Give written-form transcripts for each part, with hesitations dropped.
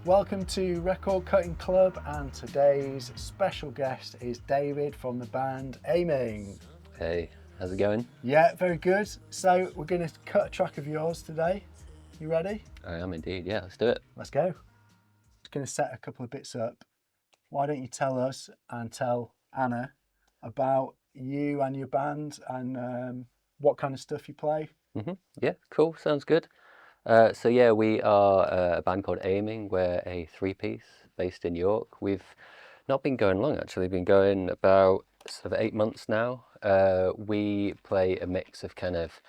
welcome to Record Cutting Club, and today's special guest is David from the band Aiming. Hey, how's it going? Yeah, very good. So we're going to cut a track of yours today. You ready? I am indeed, yeah, let's do it. Let's go. Just going to set a couple of bits up. Why don't you tell us and tell Anna about you and your band and what kind of stuff you play? Yeah, cool, sounds good. So yeah, we are a band called Aiming. We're a three-piece based in York. We've not been going long actually, been going about sort of 8 months now. We play a mix of kind of,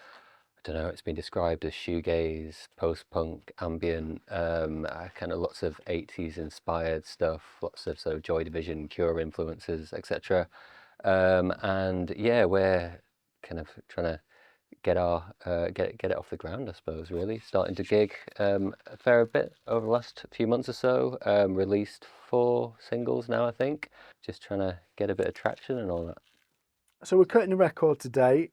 I don't know, it's been described as shoegaze, post-punk, ambient, kind of lots of 80s inspired stuff, lots of sort of Joy Division, Cure influences, etc. And yeah, we're kind of trying to get it off the ground, I suppose. Really starting to gig a fair bit over the last few months or so. Released 4 singles now, I think. Just trying to get a bit of traction and all that. So we're cutting a record today.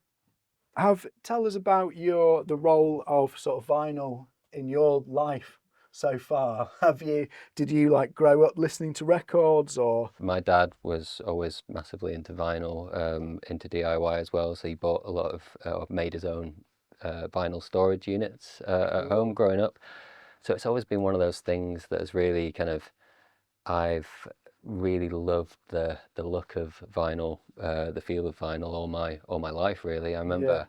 Tell us about the role of sort of vinyl in your life so far. Did you like grow up listening to records or? My dad was always massively into vinyl, into DIY as well. So he bought a lot of, made his own vinyl storage units at home growing up. So it's always been one of those things that has really kind of, I've really loved the look of vinyl, the feel of vinyl all my life really. I remember,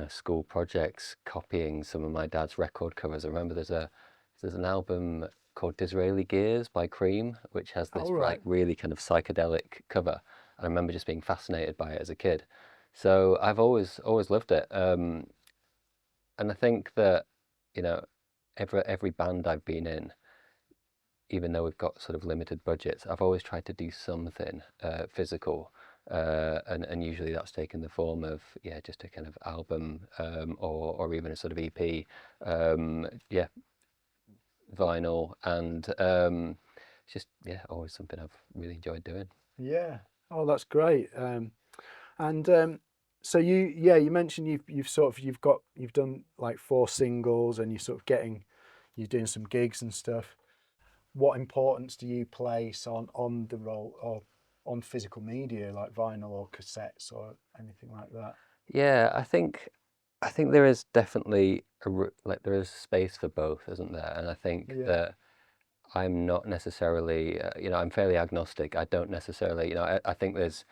school projects copying some of my dad's record covers. I remember there's an album called Disraeli Gears by Cream, which has this like really kind of psychedelic cover. And I remember just being fascinated by it as a kid. So I've always loved it. And I think that, you know, every band I've been in, even though we've got sort of limited budgets, I've always tried to do something physical, and usually that's taken the form of just a kind of album, or even a sort of EP, vinyl, and it's just always something I've really enjoyed doing. Yeah. Oh, that's great. And so you mentioned you've done like 4 singles and you're doing some gigs and stuff. What importance do you place on the role of on physical media like vinyl or cassettes or anything like that? Yeah, I think there is definitely like there is space for both, isn't there? And I think Yeah. that I'm not necessarily, I'm fairly agnostic. I don't necessarily, I think there's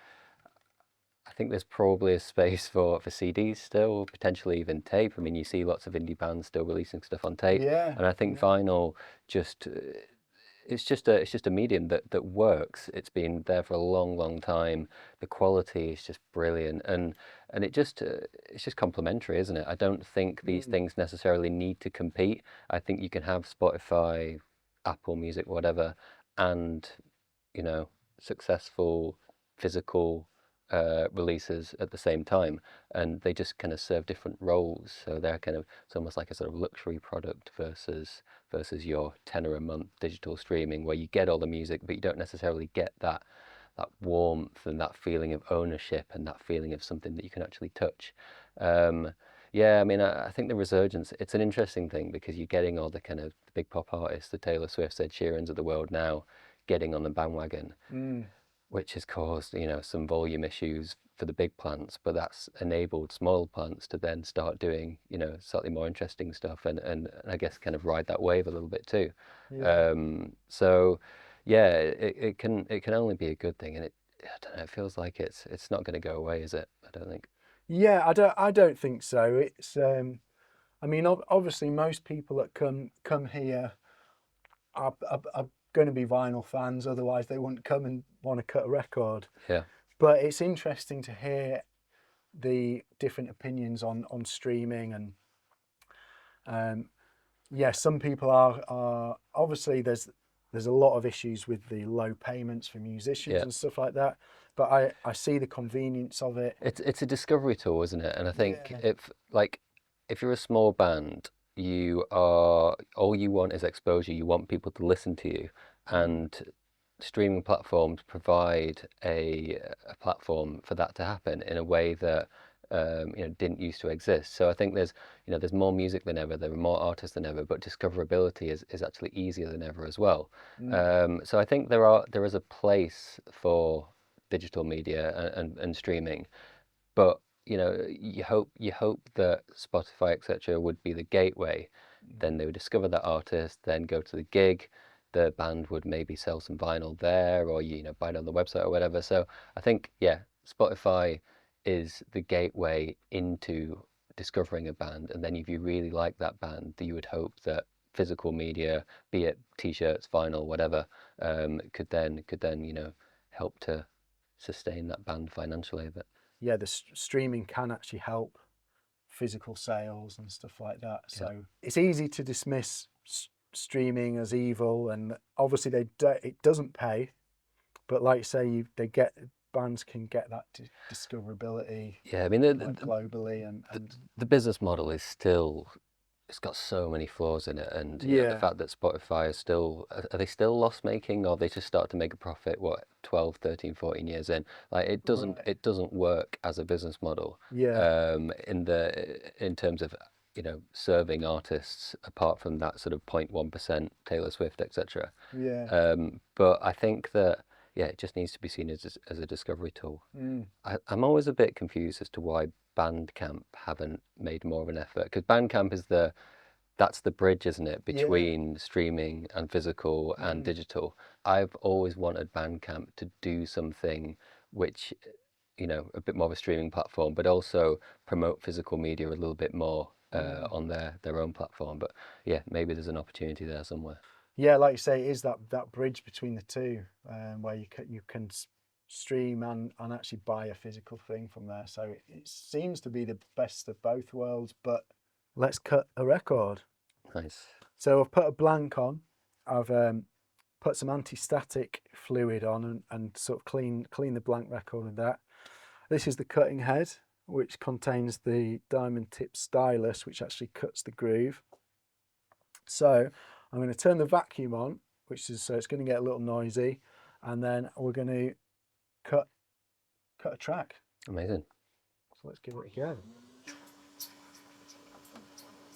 probably a space for CDs still, potentially even tape. I mean, you see lots of indie bands still releasing stuff on tape, Yeah. and I think vinyl just it's just a medium that works. It's been there for a long time. The quality is just brilliant, and it's just complementary, isn't it? I don't think these things necessarily need to compete. I think you can have Spotify, Apple Music, whatever, and successful physical releases at the same time, and they just kind of serve different roles. So they're kind of, it's almost like a sort of luxury product versus your tenner a month digital streaming, where you get all the music, but you don't necessarily get that warmth and that feeling of ownership and that feeling of something that you can actually touch. Yeah, I mean, I think the resurgence, it's an interesting thing because you're getting all the kind of the big pop artists, the Taylor Swifts, Ed Sheerans of the world now getting on the bandwagon, which has caused, some volume issues for the big plants, but that's enabled small plants to then start doing, slightly more interesting stuff and I guess kind of ride that wave a little bit too. Yeah. So yeah, it can only be a good thing, and I don't know, it feels like it's not going to go away, is it? I don't think. Yeah, I don't think so. It's I mean, obviously most people that come here are going to be vinyl fans, otherwise they wouldn't come and want to cut a record. Yeah. But it's interesting to hear the different opinions on streaming and some people are obviously there's a lot of issues with the low payments for musicians Yeah. and stuff like that, but I see the convenience of it. It's a discovery tool, isn't it? And I think Yeah. if you're a small band, all you want is exposure. You want people to listen to you, and streaming platforms provide a platform for that to happen in a way that didn't used to exist. So I think there's more music than ever, there are more artists than ever, but discoverability is actually easier than ever as well. So I think there is a place for digital media and streaming, but you hope that Spotify, etc., would be the gateway. Then they would discover that artist, then go to the gig. The band would maybe sell some vinyl there, or buy it on the website or whatever. So I think, yeah, Spotify is the gateway into discovering a band, and then if you really like that band, you would hope that physical media, be it t-shirts, vinyl, whatever, could then help to sustain that band financially. But Yeah, the streaming can actually help physical sales and stuff like that. yeah. So it's easy to dismiss streaming as evil, and obviously it doesn't pay. But like you say, bands can get that discoverability Yeah, I mean, like globally, and the business model is still, it's got so many flaws in it, and the yeah, fact that Spotify is still, are they still loss making, or they just start to make a profit, what, 12, 13, 14 years in? Like, it doesn't right, it doesn't work as a business model, yeah, in terms of serving artists, apart from that sort of 0.1% Taylor Swift, etc. yeah, But I think that, yeah, it just needs to be seen as a discovery tool. mm, I'm always a bit confused as to why Bandcamp haven't made more of an effort, because Bandcamp is that's the bridge, isn't it, yeah, between streaming and physical and mm, digital. I've always wanted Bandcamp to do something which, a bit more of a streaming platform, but also promote physical media a little bit more mm. on their own platform. But yeah, maybe there's an opportunity there somewhere. Yeah, like you say, it is that bridge between the two, where you can stream and actually buy a physical thing from there. So it seems to be the best of both worlds. But let's cut a record. Nice. So I've put a blank on. I've put some anti-static fluid on and sort of clean the blank record with that. This is the cutting head, which contains the diamond tip stylus, which actually cuts the groove. So I'm going to turn the vacuum on, so it's going to get a little noisy, and then we're going to cut a track. Amazing. So let's give it a go.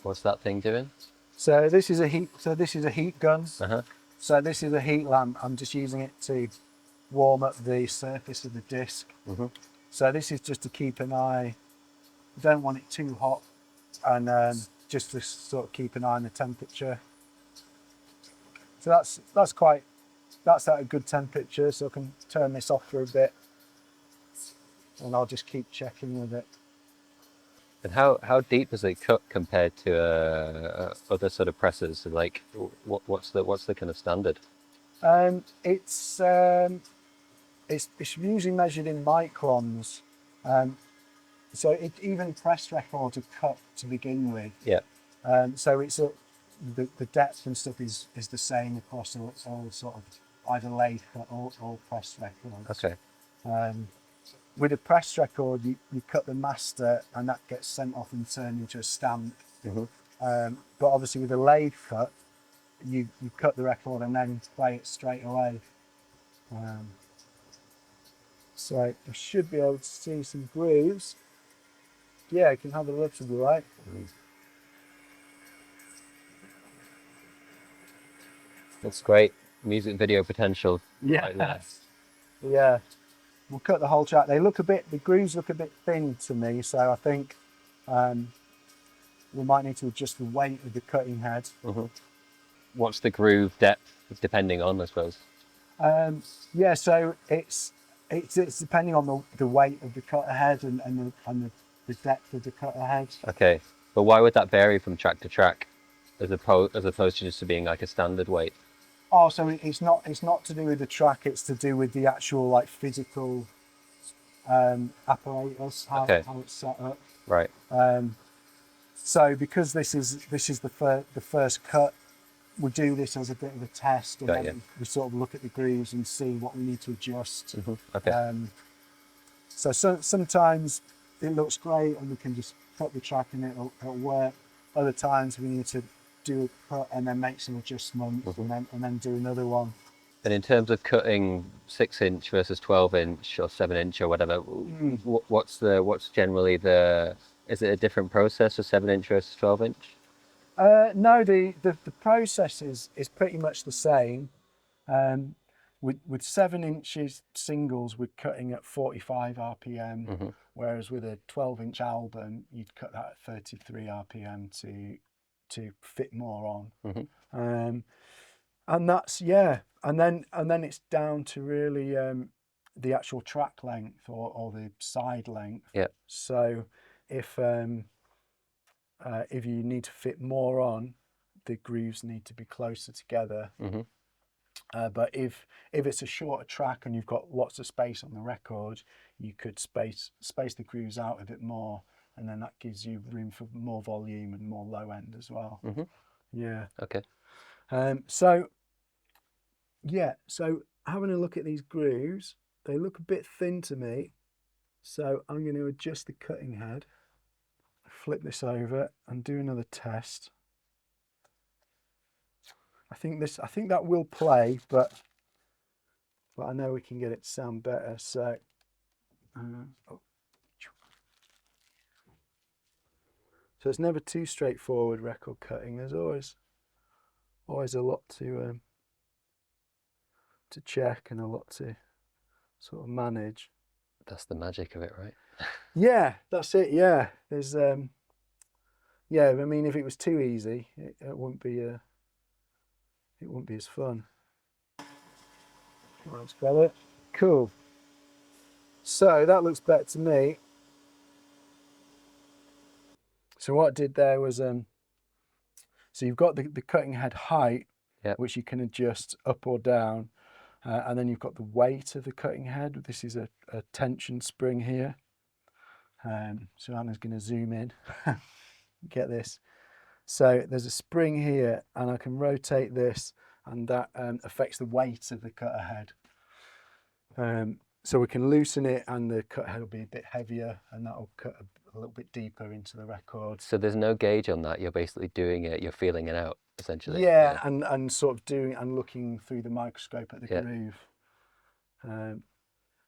What's that thing doing? So this is a heat. So this is a heat gun. Uh-huh. So this is a heat lamp. I'm just using it to warm up the surface of the disc. Mm-hmm. So this is just to keep an eye. You don't want it too hot, and just to sort of keep an eye on the temperature. So that's at a good temperature. So I can turn this off for a bit, and I'll just keep checking with it. And how deep does it cut compared to other sort of presses? So, like, what's the kind of standard? Um, it's um, it's usually measured in microns. So even press records are cut to begin with. Yeah. So the depth and stuff is the same across all sort of either lathe cut or press records. Okay. With a press record, you cut the master and that gets sent off and turned into a stamp. Mm-hmm. But obviously with a lathe cut, you cut the record and then play it straight away. So I should be able to see some grooves. Yeah, I can have a look to the right. That's great. Music video potential. Yeah, Right there. yeah. We'll cut the whole track. The grooves look a bit thin to me, so I think we might need to adjust the weight of the cutting head. Mm-hmm. What's the groove depth depending on, I suppose? Yeah, so it's depending on the weight of the cutter head and the depth of the cutter head. Okay. But why would that vary from track to track, as opposed to just being like a standard weight? Oh, so it's not to do with the track. It's to do with the actual like physical apparatus, how it's set up. Right. So because this is the first cut, we do this as a bit of a test, and Got then you. we sort of look at the grooves and see what we need to adjust. Mm-hmm. Okay. So sometimes it looks great and we can just cut the track and it'll work. Other times we need to do a cut and then make some adjustments, and then do another one. And in terms of cutting 6-inch versus 12-inch or 7-inch or whatever, what's generally is it a different process for 7-inch versus 12-inch? No, the process is pretty much the same. Um, with 7 inches singles, we're cutting at 45 RPM, Hmm. whereas with a 12-inch album, you'd cut that at 33 RPM to fit more on. Hmm. And that's yeah, and then it's down to really the actual track length or the side length. Yeah. So if if you need to fit more on, the grooves need to be closer together. Hmm. But if it's a shorter track and you've got lots of space on the record, you could space the grooves out a bit more, and then that gives you room for more volume and more low end as well. Hmm. Yeah. Okay. So yeah, so having a look at these grooves, they look a bit thin to me. So I'm going to adjust the cutting head, flip this over, and do another test. I think that will play, but I know we can get it to sound better. So, oh. So it's never too straightforward record cutting. There's always a lot to check and a lot to sort of manage. That's the magic of it, right? Yeah, that's it. Yeah, there's yeah. I mean, if it was too easy, it wouldn't be it wouldn't be as fun. That's better. Cool. So that looks better to me. So what I did there was so you've got the cutting head height, Yeah. which you can adjust up or down, and then you've got the weight of the cutting head. This is a tension spring here. So Anna's going to zoom in. Get this. So there's a spring here, and I can rotate this, and that affects the weight of the cutter head. So we can loosen it, and the cut head will be a bit heavier, and that will cut a little bit deeper into the record. So there's no gauge on that. You're basically doing it. You're feeling it out essentially. Yeah, and sort of doing and looking through the microscope at the Yeah. groove.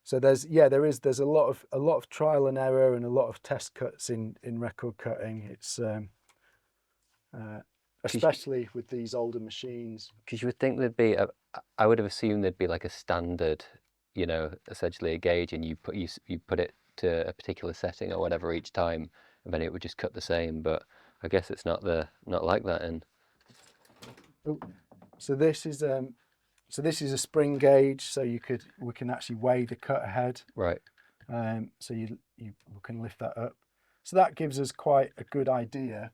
So there's a lot of trial and error and a lot of test cuts in record cutting. It's especially with these older machines. Because you would think there'd be I would have assumed there'd be like a standard, essentially a gauge, and you put it to a particular setting or whatever each time, and then it would just cut the same. But I guess it's not like that. And Oh, so this is a spring gauge. So we can actually weigh the cut head. right. So you can lift that up. So that gives us quite a good idea.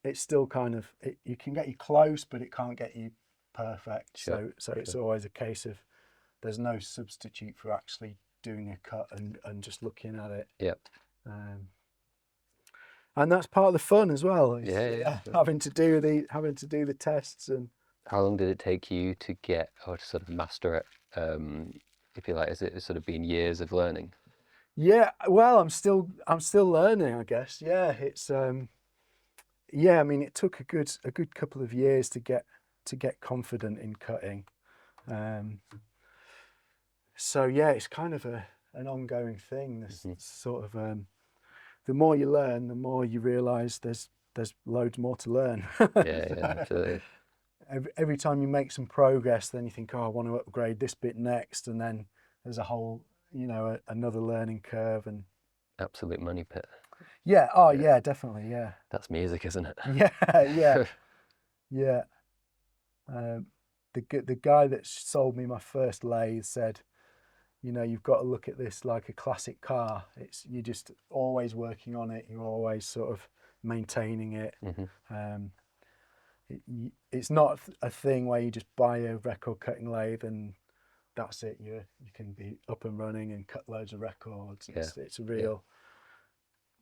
It's still kind of you can get you close, but it can't get you perfect. Sure. So it's always a case of there's no substitute for actually doing a cut and just looking at it. Yeah. And that's part of the fun as well. Yeah. Having to do the tests. And How long did it take you to get or to sort of master it? If you like, is it sort of been years of learning? yeah, well, I'm still learning, I guess. Yeah, it's yeah. I mean, it took a good couple of years to get confident in cutting. So yeah, it's kind of an ongoing thing. This sort of the more you learn, the more you realise there's loads more to learn. Yeah, absolutely. Every time you make some progress, then you think, oh, I want to upgrade this bit next, and then there's a whole, another learning curve. And Absolute money pit. yeah, oh yeah, definitely, yeah, That's music, isn't it? yeah, yeah. The guy that sold me my first lathe said, you've got to look at this like a classic car. You're just always working on it. You're always sort of maintaining it. Hmm. It's not a thing where you just buy a record cutting lathe and that's it. You can be up and running and cut loads of records. Yeah. It's a real.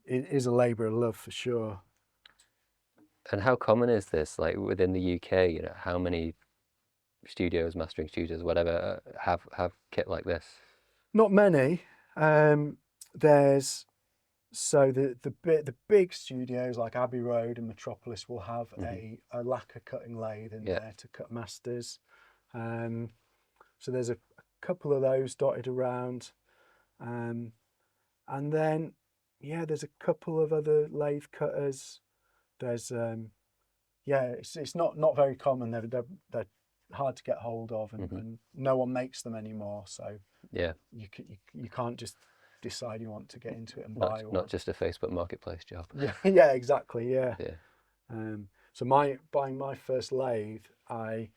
It is a labour of love for sure. And how common is this? Like within the UK, how many studios, mastering studios, whatever, have kit like this? Not many. There's so the big studios like Abbey Road and Metropolis will have a lacquer cutting lathe in Yeah. there to cut masters. So there's a couple of those dotted around, and then there's a couple of other lathe cutters. There's it's not very common. They're hard to get hold of, and no one makes them anymore. So Yeah. you can't just decide you want to get into it and buy one. Not just a Facebook Marketplace job. Yeah, exactly. Yeah. Yeah. So buying my first lathe, I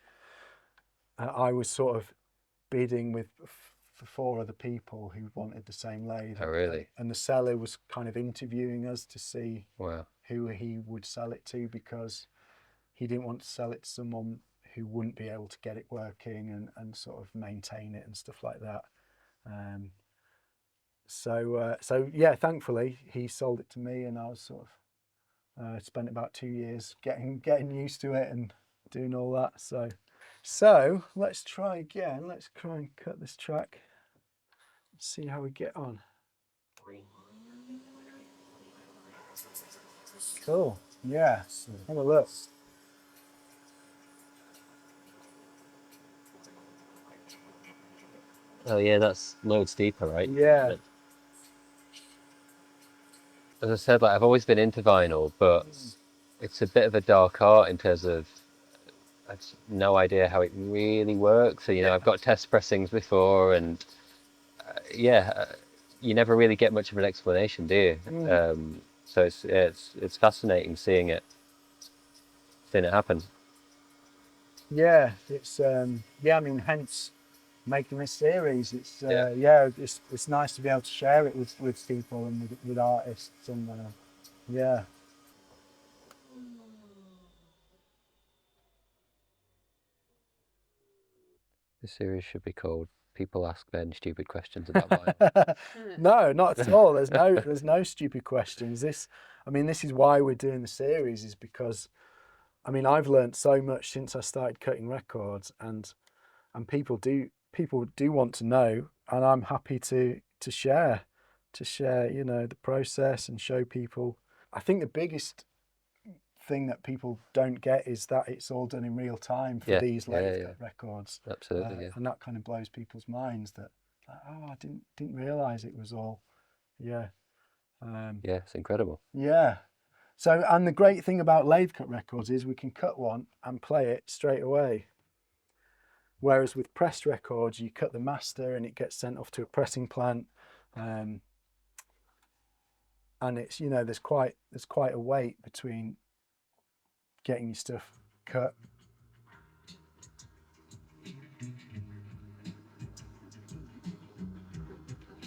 was sort of bidding with for 4 other people who wanted the same lathe. Oh, really? And the seller was kind of interviewing us to see Wow. who he would sell it to, because he didn't want to sell it to someone who wouldn't be able to get it working and sort of maintain it and stuff like that. So yeah, thankfully he sold it to me, and I was sort of spent about 2 years getting used to it and doing all that. So let's try again. Let's try and cut this track. See how we get on. Cool. Yeah. Have a look. Oh yeah, that's loads deeper, right? Yeah. As I said, like I've always been into vinyl, but it's a bit of a dark art in terms of I've no idea how it really works. So I've got test pressings before, and you never really get much of an explanation, do you? So it's fascinating seeing it happen. Yeah, it's I mean, hence making this series. It's it's nice to be able to share it with people and with artists, and yeah. The series should be called "People Ask Ben Stupid Questions About Vinyl." No, not at all. There's no stupid questions. This is why we're doing the series, is because I've learned so much since I started cutting records, and people do want to know, and I'm happy to share the process and show people. I think the biggest thing that people don't get is that it's all done in real time for these lathe cut records. Absolutely, and that kind of blows people's minds, that I didn't realize it was all it's incredible. So, and the great thing about lathe cut records is we can cut one and play it straight away. Whereas with pressed records, you cut the master and it gets sent off to a pressing plant, and it's there's quite a wait between getting your stuff cut.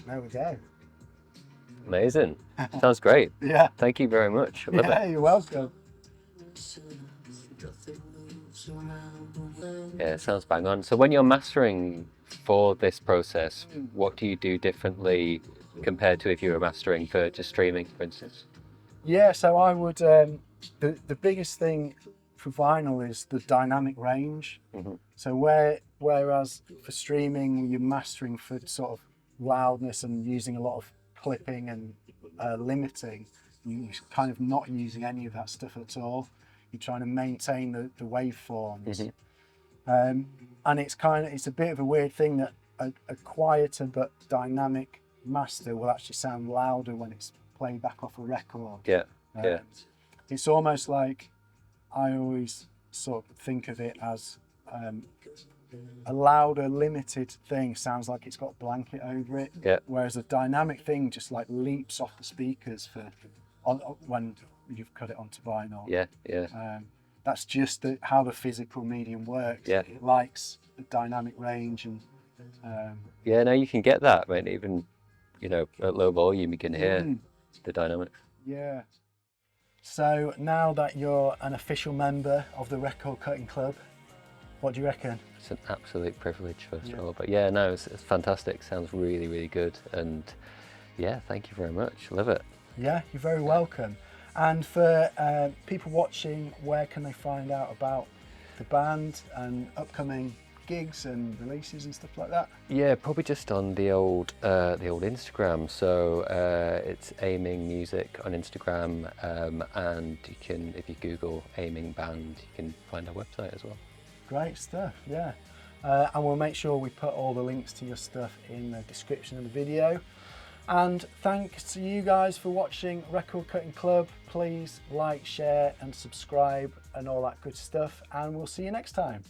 There we go. Amazing. Sounds great. Yeah. Thank you very much. I love it. You're welcome. Yeah, it sounds bang on. So when you're mastering for this process, what do you do differently compared to if you were mastering for just streaming, for instance? Yeah, so I would, the biggest thing for vinyl is the dynamic range. So whereas for streaming, you're mastering for sort of loudness and using a lot of clipping and limiting, you're kind of not using any of that stuff at all. You're trying to maintain the waveforms. And it's a bit of a weird thing that a quieter but dynamic master will actually sound louder when it's played back off a record. It's almost like, I always sort of think of it as a louder, limited thing sounds like it's got a blanket over it, whereas a dynamic thing just like leaps off the speakers when you've cut it onto vinyl. That's just how the physical medium works. It likes the dynamic range, and no, you can get that, right? Even at low volume, you can hear the dynamics. Yeah. So now that you're an official member of the Record Cutting Club, what do you reckon? It's an absolute privilege, first of all. But it's fantastic. Sounds really, really good. And thank you very much. Love it. Yeah, you're very welcome. And for people watching, where can they find out about the band and upcoming gigs and releases and stuff like that? Yeah, probably just on the old Instagram. So it's Aiming Music on Instagram, and you can, if you Google Aiming Band, you can find our website as well. Great stuff. Yeah. And we'll make sure we put all the links to your stuff in the description of the video. And thanks to you guys for watching Record Cutting Club. Please like, share and subscribe and all that good stuff, and we'll see you next time.